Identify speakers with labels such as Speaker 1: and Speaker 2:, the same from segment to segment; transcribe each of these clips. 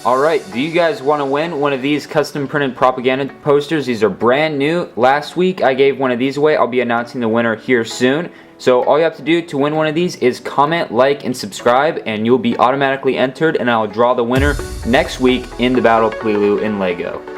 Speaker 1: Alright, do you guys want to win one of these custom printed propaganda posters? These are brand new. Last week I gave one of these away. I'll be announcing the winner here soon. So all you have to do to win one of these is comment, like, and subscribe, and you'll be automatically entered, and I'll draw the winner next week in the Battle of Peleliu in LEGO.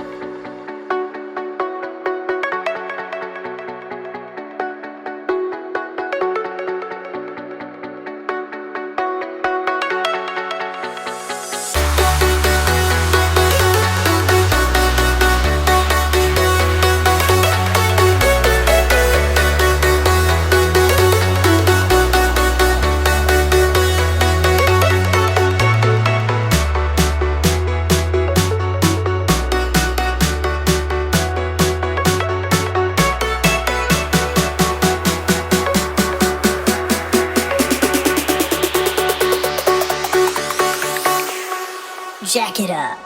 Speaker 2: Jack it up.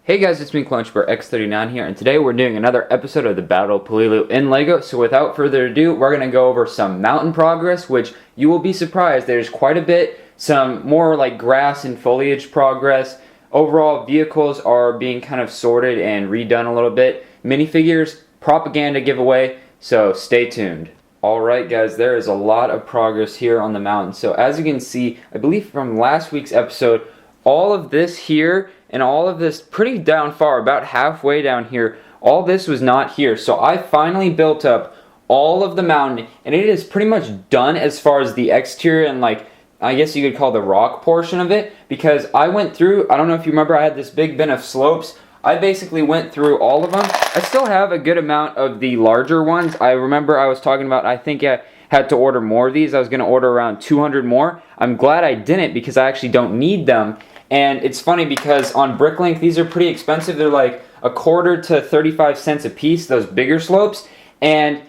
Speaker 1: Hey guys, it's me, X39 here, and today we're doing another episode of the Battle of Peleliu in LEGO. So without further ado, we're going to go over some mountain progress, which you will be surprised. There's quite a bit, some more like grass and foliage progress. Overall, vehicles are being kind of sorted and redone a little bit. Minifigures, propaganda giveaway, so stay tuned. Alright guys, there is a lot of progress here on the mountain. So as you can see, I believe from last week's episode, all of this here and all of this pretty down far, about halfway down here, all this was not here. So I finally built up all of the mountain, and it is pretty much done as far as the exterior and, like, I guess you could call the rock portion of it, because I went through, I don't know if you remember, I had this big bin of slopes. I basically went through all of them. I still have a good amount of the larger ones. I remember I was talking about, I think I had to order more of these. I was going to order around 200 more. I'm glad I didn't, because I actually don't need them. And it's funny because on Bricklink, these are pretty expensive. They're like a quarter to 35 cents a piece, those bigger slopes. And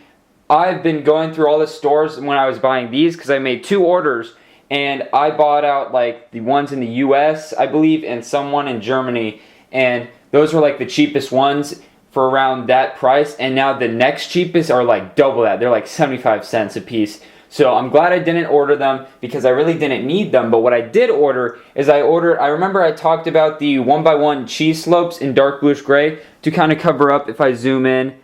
Speaker 1: I've been going through all the stores when I was buying these, because I made 2 orders. And I bought out like the ones in the US, I believe, and someone in Germany. And those were like the cheapest ones for around that price, and now the next cheapest are like double that. They're like 75 cents a piece. So I'm glad I didn't order them, because I really didn't need them. But what I did order is I remember I talked about the 1x1 cheese slopes in dark bluish gray to kind of cover up. If I zoom in,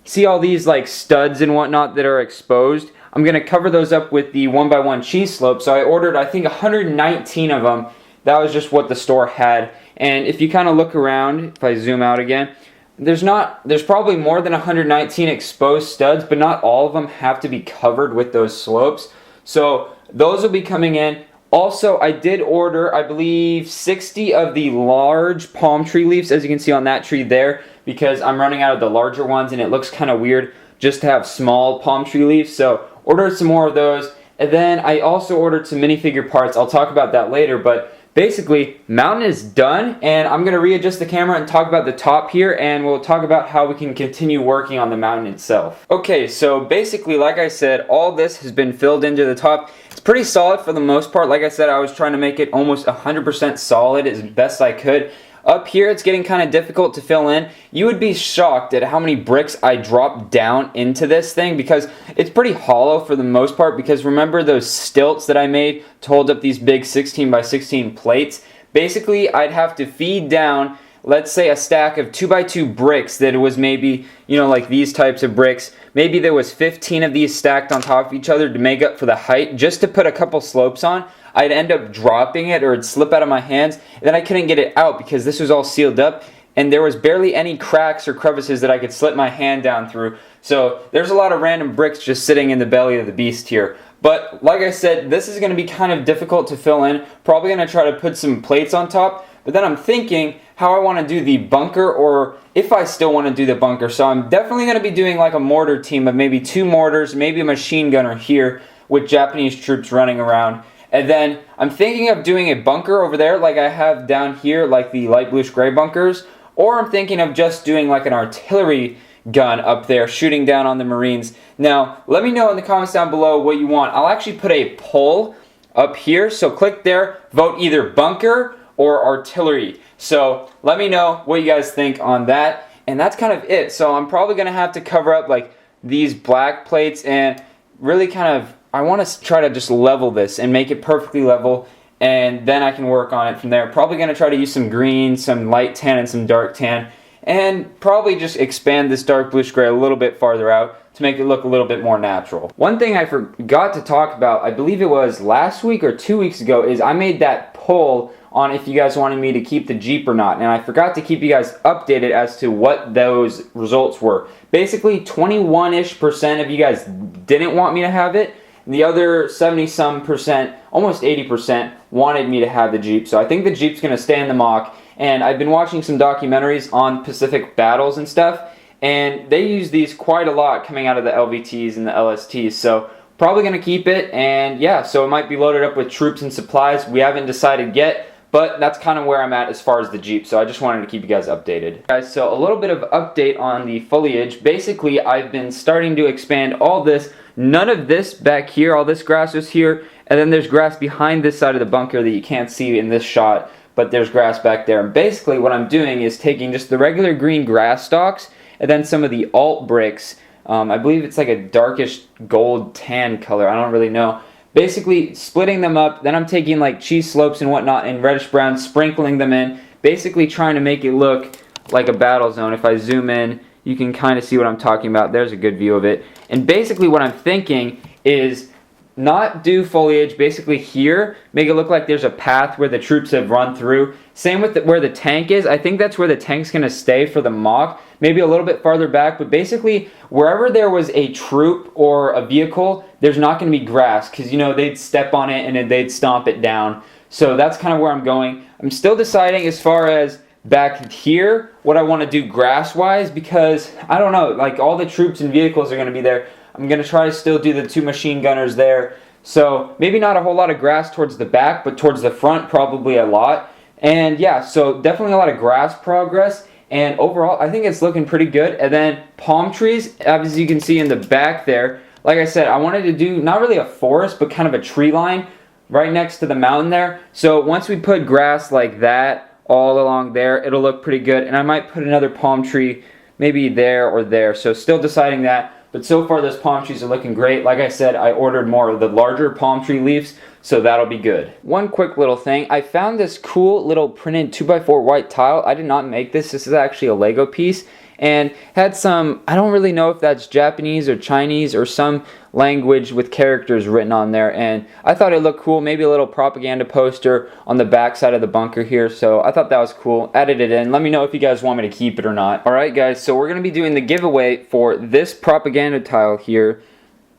Speaker 1: see all these like studs and whatnot that are exposed? I'm going to cover those up with the 1x1 cheese slope. So I ordered, I think, 119 of them. That was just what the store had. And if you kind of look around, if I zoom out again, there's probably more than 119 exposed studs, but not all of them have to be covered with those slopes. So those will be coming in. Also, I did order, I believe, 60 of the large palm tree leaves, as you can see on that tree there, because I'm running out of the larger ones, and it looks kind of weird just to have small palm tree leaves. So ordered some more of those. And then I also ordered some minifigure parts. I'll talk about that later, but basically, mountain is done, and I'm going to readjust the camera and talk about the top here, and we'll talk about how we can continue working on the mountain itself. Okay, so basically, like I said, all this has been filled into the top. It's pretty solid for the most part. Like I said, I was trying to make it almost 100% solid as best I could. Up here, it's getting kind of difficult to fill in. You would be shocked at how many bricks I dropped down into this thing, because it's pretty hollow for the most part. Because remember those stilts that I made to hold up these big 16 by 16 plates? Basically, I'd have to feed down, let's say, a stack of 2x2 bricks that was maybe, you know, like these types of bricks. Maybe there was 15 of these stacked on top of each other to make up for the height, just to put a couple slopes on. I'd end up dropping it, or it'd slip out of my hands, and then I couldn't get it out because this was all sealed up, and there was barely any cracks or crevices that I could slip my hand down through. So there's a lot of random bricks just sitting in the belly of the beast here. But like I said, this is going to be kind of difficult to fill in. Probably going to try to put some plates on top, but then I'm thinking how I want to do the bunker, or if I still want to do the bunker. So I'm definitely going to be doing like a mortar team of maybe 2 mortars, maybe a machine gunner here with Japanese troops running around. And then I'm thinking of doing a bunker over there like I have down here, like the light bluish gray bunkers. Or I'm thinking of just doing like an artillery gun up there, shooting down on the Marines. Now, let me know in the comments down below what you want. I'll actually put a poll up here, so click there, vote either bunker or artillery. So let me know what you guys think on that. And that's kind of it. So I'm probably going to have to cover up like these black plates and really kind of, I want to try to just level this and make it perfectly level. and then I can work on it from there. Probably going to try to use some green, some light tan, and some dark tan, and probably just expand this dark bluish gray a little bit farther out to make it look a little bit more natural. One thing I forgot to talk about, I believe it was last week or 2 weeks ago, is I made that poll on if you guys wanted me to keep the Jeep or not, and I forgot to keep you guys updated as to what those results were. Basically, 21-ish% of you guys didn't want me to have it, and the other 70-some%, almost 80%, wanted me to have the Jeep. So I think the Jeep's going to stay in the mock, and I've been watching some documentaries on Pacific battles and stuff, and they use these quite a lot coming out of the LVTs and the LSTs, so probably going to keep it. And yeah, so it might be loaded up with troops and supplies. We haven't decided yet, but that's kind of where I'm at as far as the Jeep, so I just wanted to keep you guys updated. Guys, so a little bit of update on the foliage. Basically, I've been starting to expand all this. None of this back here, all this grass was here, and then there's grass behind this side of the bunker that you can't see in this shot, but there's grass back there. And basically what I'm doing is taking just the regular green grass stalks and then some of the alt bricks. I believe it's like a darkish gold tan color, I don't really know. Basically splitting them up, then I'm taking like cheese slopes and whatnot in reddish brown, sprinkling them in, basically trying to make it look like a battle zone. If I zoom in, you can kind of see what I'm talking about. There's a good view of it. And basically what I'm thinking is not do foliage basically here, make it look like there's a path where the troops have run through. Same with where the tank is. I think that's where the tank's going to stay for the mock, maybe a little bit farther back, but basically wherever there was a troop or a vehicle, there's not going to be grass, because you know they'd step on it and then they'd stomp it down. So that's kind of where I'm going. I'm still deciding as far as back here what I want to do grass wise, because I don't know, like all the troops and vehicles are going to be there. I'm going to try to still do the 2 machine gunners there. So maybe not a whole lot of grass towards the back, but towards the front probably a lot. And yeah, so definitely a lot of grass progress. And overall, I think it's looking pretty good. And then palm trees, as you can see in the back there. Like I said, I wanted to do not really a forest, but kind of a tree line right next to the mountain there. So once we put grass like that all along there, it'll look pretty good. And I might put another palm tree maybe there or there. So still deciding that. But so far, those palm trees are looking great. Like I said, I ordered more of the larger palm tree leaves, so that'll be good. One quick little thing. I found this cool little printed 2x4 white tile. I did not make this. This is actually a Lego piece. And had some, I don't really know if that's Japanese or Chinese or some language with characters written on there. And I thought it looked cool. Maybe a little propaganda poster on the back side of the bunker here. So I thought that was cool. Added it in. Let me know if you guys want me to keep it or not. Alright guys, so we're going to be doing the giveaway for this propaganda tile here.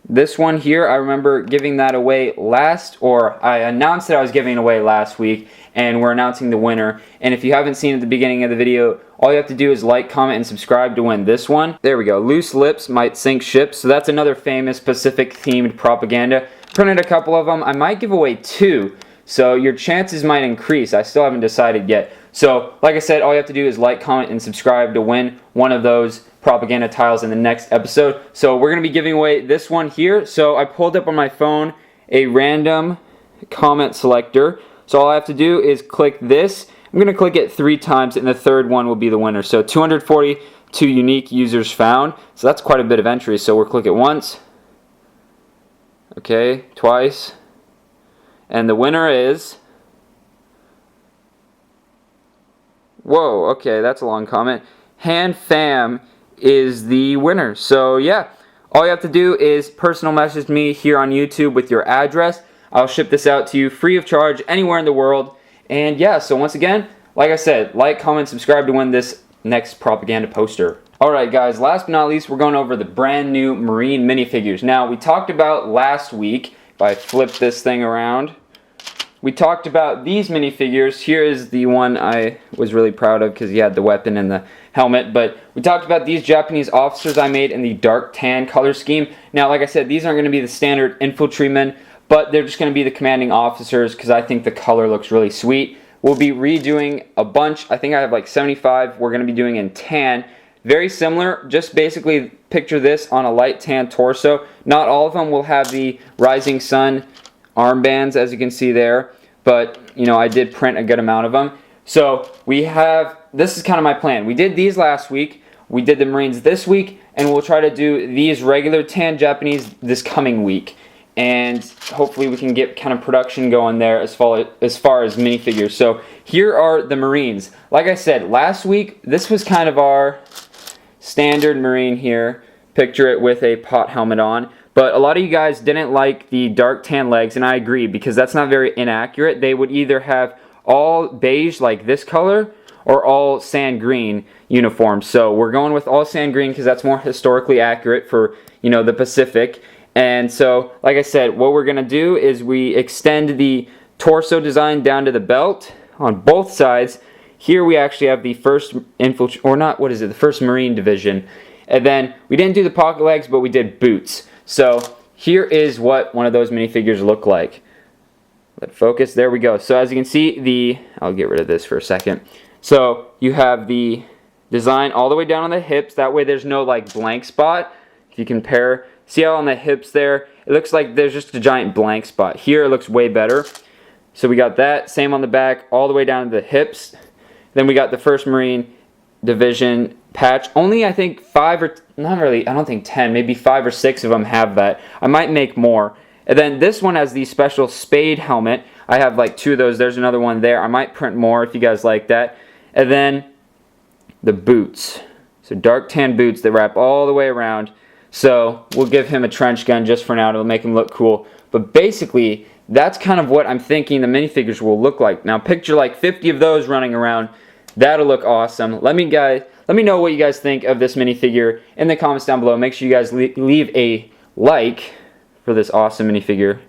Speaker 1: This one here, I remember giving that away I announced that I was giving it away last week, and we're announcing the winner. And if you haven't seen at the beginning of the video, all you have to do is like, comment, and subscribe to win this one. There we go. Loose lips might sink ships. So that's another famous Pacific-themed propaganda. Printed a couple of them. I might give away 2, so your chances might increase. I still haven't decided yet. So, like I said, all you have to do is like, comment, and subscribe to win one of those propaganda tiles in the next episode. So we're going to be giving away this one here. So I pulled up on my phone a random comment selector. So all I have to do is click this. I'm going to click it 3 times, and the third one will be the winner. So 242 unique users found. So that's quite a bit of entries. So we'll click it once. Okay, twice. And the winner is... Whoa, okay, that's a long comment. Han Fam is the winner. So yeah, all you have to do is personal message me here on YouTube with your address. I'll ship this out to you free of charge anywhere in the world. And yeah, so once again, like I said, like, comment, subscribe to win this next propaganda poster. Alright guys, last but not least, we're going over the brand new Marine minifigures. Now, we talked about last week, if I flip this thing around, we talked about these minifigures. Here is the one I was really proud of because he had the weapon and the helmet. But we talked about these Japanese officers I made in the dark tan color scheme. Now, like I said, these aren't going to be the standard infantrymen, but they're just going to be the commanding officers because I think the color looks really sweet. We'll be redoing a bunch. I think I have like 75 we're going to be doing in tan. Very similar, just basically picture this on a light tan torso. Not all of them will have the Rising Sun armbands, as you can see there, but you know, I did print a good amount of them. So we have, this is kind of my plan. We did these last week, we did the Marines this week, and we'll try to do these regular tan Japanese this coming week. and hopefully we can get kind of production going there as far as minifigures. So here are the Marines. Like I said, last week, this was kind of our standard Marine here. Picture it with a pot helmet on. But a lot of you guys didn't like the dark tan legs, and I agree, because that's not very inaccurate. They would either have all beige like this color or all sand green uniforms. So we're going with all sand green because that's more historically accurate for, you know, the Pacific. And so, like I said, what we're going to do is we extend the torso design down to the belt on both sides. Here we actually have the first the first Marine division. And then we didn't do the pocket legs, but we did boots. So here is what one of those minifigures look like. Let focus, there we go. So as you can see, I'll get rid of this for a second. So you have the design all the way down on the hips. That way there's no like blank spot. If you compare, see how on the hips there, it looks like there's just a giant blank spot. Here it looks way better. So we got that, same on the back, all the way down to the hips. Then we got the first Marine division patch. Only I think 5 or, not really, I don't think 10, maybe 5 or 6 of them have that. I might make more. And then this one has the special spade helmet. I have like 2 of those. There's another one there. I might print more if you guys like that. And then the boots. So dark tan boots that wrap all the way around. So we'll give him a trench gun just for now. It'll make him look cool. But basically, that's kind of what I'm thinking the minifigures will look like. Now picture like 50 of those running around. That'll look awesome. Let me know what you guys think of this minifigure in the comments down below. Make sure you guys leave a like for this awesome minifigure.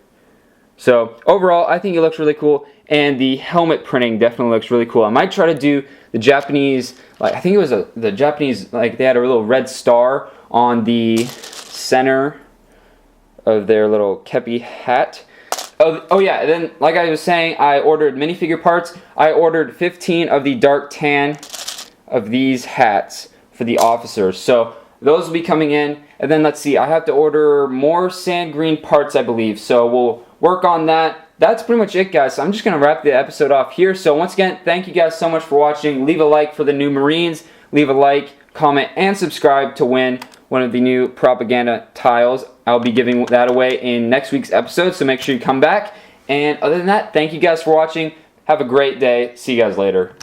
Speaker 1: So overall, I think it looks really cool, and the helmet printing definitely looks really cool. I might try to do the Japanese, like I think it was the Japanese, like they had a little red star on the center of their little kepi hat. Oh yeah, and then like I was saying, I ordered minifigure parts. I ordered 15 of the dark tan of these hats for the officers. So those will be coming in. And then let's see, I have to order more sand green parts, I believe. So we'll work on that. That's pretty much it, guys. So I'm just going to wrap the episode off here. So once again, thank you guys so much for watching. Leave a like for the new Marines. Leave a like, comment, and subscribe to win one of the new propaganda tiles. I'll be giving that away in next week's episode, so make sure you come back. And other than that, thank you guys for watching. Have a great day. See you guys later.